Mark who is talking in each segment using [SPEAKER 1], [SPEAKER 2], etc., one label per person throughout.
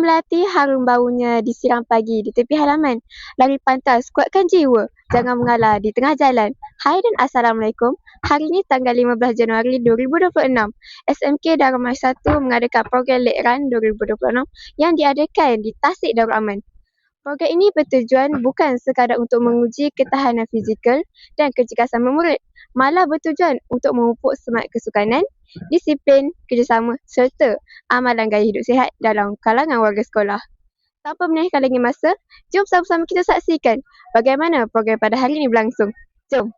[SPEAKER 1] melati, harum baunya disiram pagi di tepi halaman. Lari pantas, kuatkan jiwa. Jangan mengalah di tengah jalan. Hai dan Assalamualaikum. Hari ini tanggal 15 Januari 2026. SMK Darul Aman 1 mengadakan program Late Run 2026 yang diadakan di Tasik Darul Aman. Program ini bertujuan bukan sekadar untuk menguji ketahanan fizikal dan kecergasan murid, malah bertujuan untuk memupuk semangat kesukanan, disiplin, kerjasama serta amalan gaya hidup sihat dalam kalangan warga sekolah. Tanpa menaikkan lagi masa, jom sama-sama kita saksikan bagaimana program pada hari ini berlangsung. Jom!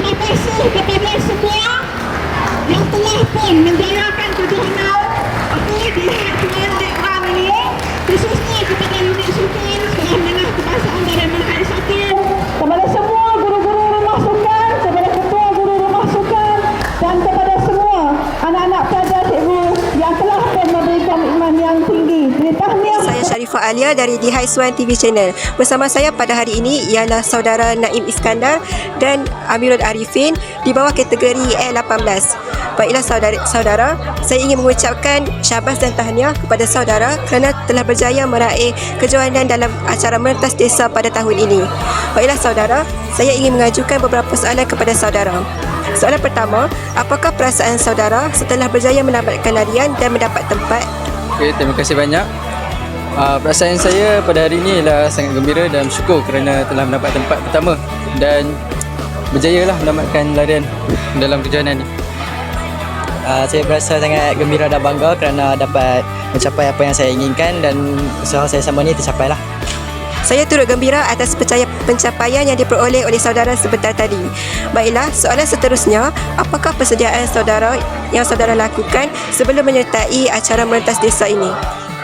[SPEAKER 2] Terima kasih kepada semua yang telah pun menjayakan kejohanan di H1 Leg 1 ini, khususnya kepada unit sukan sekolah menengah kebangsaan Darul Menengah 1, kepada semua guru-guru rumah sukan, kepada ketua guru rumah sukan, dan kepada semua anak-anak pelajar cikgu yang telah pun memberi komitmen yang tinggi.
[SPEAKER 3] Saya Sharifah Alia dari The H1 TV Channel. Bersama saya pada hari ini ialah saudara Naim Iskandar dan Amirul Arifin di bawah kategori L18. Baiklah saudara, saya ingin mengucapkan syabas dan tahniah kepada saudara kerana telah berjaya meraih kejohanan dalam acara merentas desa pada tahun ini. Baiklah saudara, saya ingin mengajukan beberapa soalan kepada saudara. Soalan pertama, apakah perasaan saudara setelah berjaya menamatkan larian dan mendapat tempat?
[SPEAKER 4] Okay, terima kasih banyak. Perasaan saya pada hari ini ialah sangat gembira dan bersyukur kerana telah mendapat tempat pertama dan berjayalah menamatkan larian dalam kejohanan ini.
[SPEAKER 5] Saya berasa sangat gembira dan bangga kerana dapat mencapai apa yang saya inginkan dan usaha saya sama ni tercapailah.
[SPEAKER 3] Saya turut gembira atas pencapaian yang diperoleh oleh saudara sebentar tadi. Baiklah, soalan seterusnya, apakah persediaan saudara yang saudara lakukan sebelum menyertai acara merentas desa ini?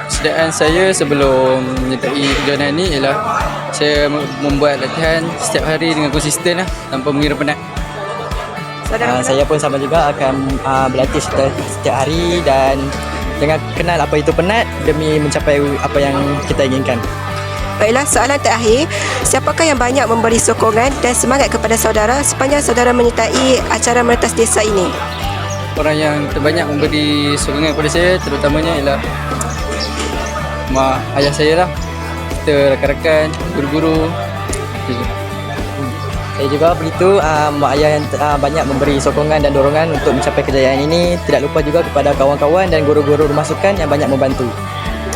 [SPEAKER 4] Persediaan saya sebelum menyertai kejohanan ini ialah saya membuat latihan setiap hari dengan konsisten tanpa mengira penat.
[SPEAKER 5] Saya pun sama juga akan berlatih setiap hari dan jangan kenal apa itu penat demi mencapai apa yang kita inginkan.
[SPEAKER 3] Baiklah, soalan terakhir, siapakah yang banyak memberi sokongan dan semangat kepada saudara sepanjang saudara menyertai acara merentas desa ini?
[SPEAKER 4] Orang yang terbanyak memberi sokongan kepada saya terutamanya ialah mak ayah saya lah. Kita rakan-rakan, guru-guru.
[SPEAKER 5] Saya juga begitu, mak ayah yang banyak memberi sokongan dan dorongan untuk mencapai kejayaan ini. Tidak lupa juga kepada kawan-kawan dan guru-guru rumah sukan yang banyak membantu.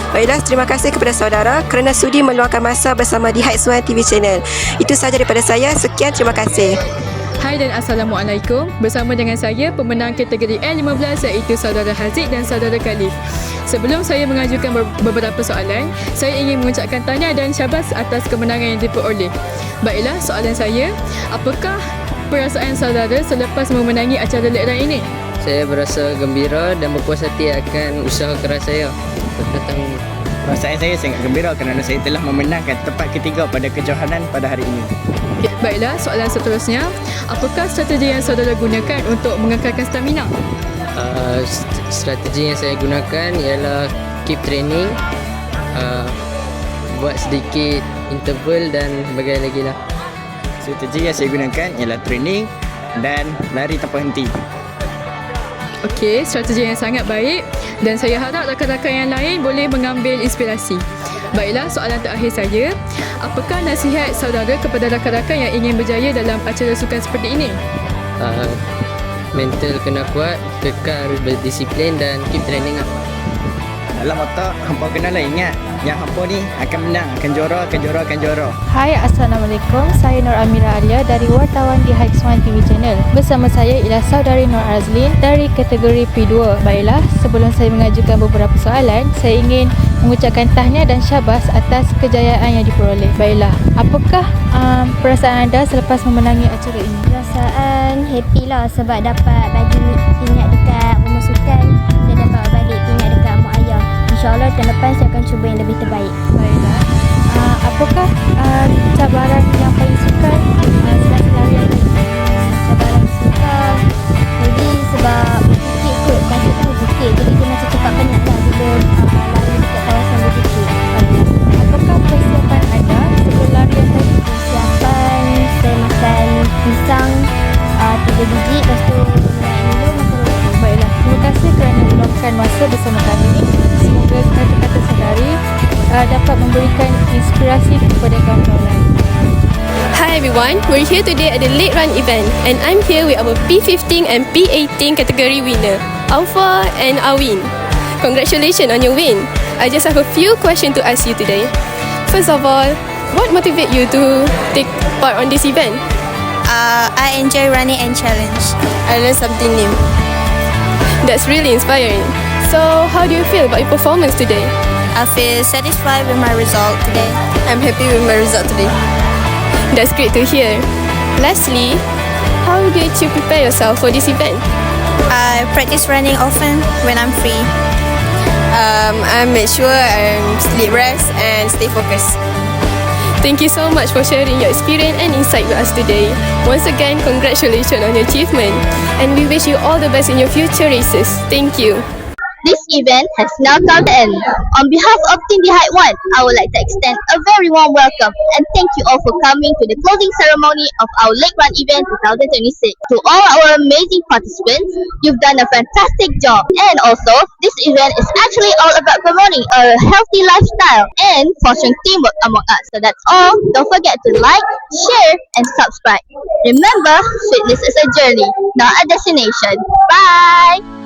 [SPEAKER 3] Baiklah, terima kasih kepada saudara kerana sudi meluangkan masa bersama di H1 TV Channel. Itu sahaja daripada saya. Sekian, terima kasih.
[SPEAKER 6] Hai dan Assalamualaikum. Bersama dengan saya pemenang kategori L15 iaitu saudara Haziq dan saudara Khalif. Sebelum saya mengajukan beberapa soalan, saya ingin mengucapkan tahniah dan syabas atas kemenangan yang diperoleh. Baiklah, soalan saya, apakah perasaan saudara selepas memenangi acara Leg Run ini?
[SPEAKER 7] Saya berasa gembira dan berpuas hati akan usaha keras saya.
[SPEAKER 5] Perasaan saya sangat gembira kerana saya telah memenangkan tempat ketiga pada kejohanan pada hari ini.
[SPEAKER 6] Baiklah, soalan seterusnya, apakah strategi yang saudara gunakan untuk mengekalkan stamina?
[SPEAKER 7] Strategi yang saya gunakan ialah keep training, buat sedikit interval dan sebagainya lagi lah.
[SPEAKER 5] Strategi yang saya gunakan ialah training dan lari tanpa henti.
[SPEAKER 6] Okey, strategi yang sangat baik dan saya harap rakan-rakan yang lain boleh mengambil inspirasi. Baiklah, soalan terakhir saya, apakah nasihat saudara kepada rakan-rakan yang ingin berjaya dalam acara sukan seperti ini?
[SPEAKER 7] Mental kena kuat, kekal berdisiplin dan keep training lah.
[SPEAKER 5] Dalam otak, hampa kenalah ingat yang hampa ni akan menang, akan juara.
[SPEAKER 8] Hai, Assalamualaikum. Saya Nur Amira Alia dari wartawan di H1 TV Channel. Bersama saya ialah saudari Nur Azlin dari kategori P2. Baiklah, sebelum saya mengajukan beberapa soalan, saya ingin mengucapkan tahniah dan syabas atas kejayaan yang diperoleh. Baiklah, apakah perasaan anda selepas memenangi acara ini?
[SPEAKER 9] Perasaan happy lah sebab dapat bagi pingat dekat rumah sukan dan dapat balik pingat dekat mak ayah. InsyaAllah tahun depan saya akan cuba yang lebih terbaik.
[SPEAKER 8] Baiklah, apakah cabaran yang paling sukar selama larian ini?
[SPEAKER 9] Cabaran sukar maybe sebab bukit kot, kasih tahu bukit, jadi dia macam cepat penat lah bila lari dekat kawasan bukit.
[SPEAKER 8] Apakah persiapan anda sebelum larian tadi?
[SPEAKER 9] Persiapan, saya makan pisang 3 biji, lepas tu naik minum makan roti.
[SPEAKER 8] Baiklah, terima kasih kerana meluangkan masa bersama kami. Semoga kata-kata saudari dapat memberikan inspirasi kepada kawan-kawan lain.
[SPEAKER 10] Hi everyone, we're here today at the Leg Run event and I'm here with our P15 and P18 category winner, Alpha and Awin. Congratulations on your win. I just have a few questions to ask you today. First of all, what motivates you to take part on this event?
[SPEAKER 9] I enjoy running and challenge.
[SPEAKER 10] I learned something new. That's really inspiring. So, how do you feel about your performance today?
[SPEAKER 9] I feel satisfied with my result today.
[SPEAKER 10] I'm happy with my result today. That's great to hear. Lastly, how did you prepare yourself for this event?
[SPEAKER 11] I practice running often when I'm free.
[SPEAKER 10] I make sure I sleep rest and stay focused. Thank you so much for sharing your experience and insight with us today. Once again, congratulations on your achievement, and we wish you all the best in your future races. Thank you.
[SPEAKER 12] This event has now come to an end. On behalf of Team The Height 1, I would like to extend a very warm welcome and thank you all for coming to the closing ceremony of our Lake Run event 2026. To all our amazing participants, you've done a fantastic job. And also, this event is actually all about promoting a healthy lifestyle and fostering teamwork among us. So that's all. Don't forget to like, share, and subscribe. Remember, fitness is a journey, not a destination. Bye!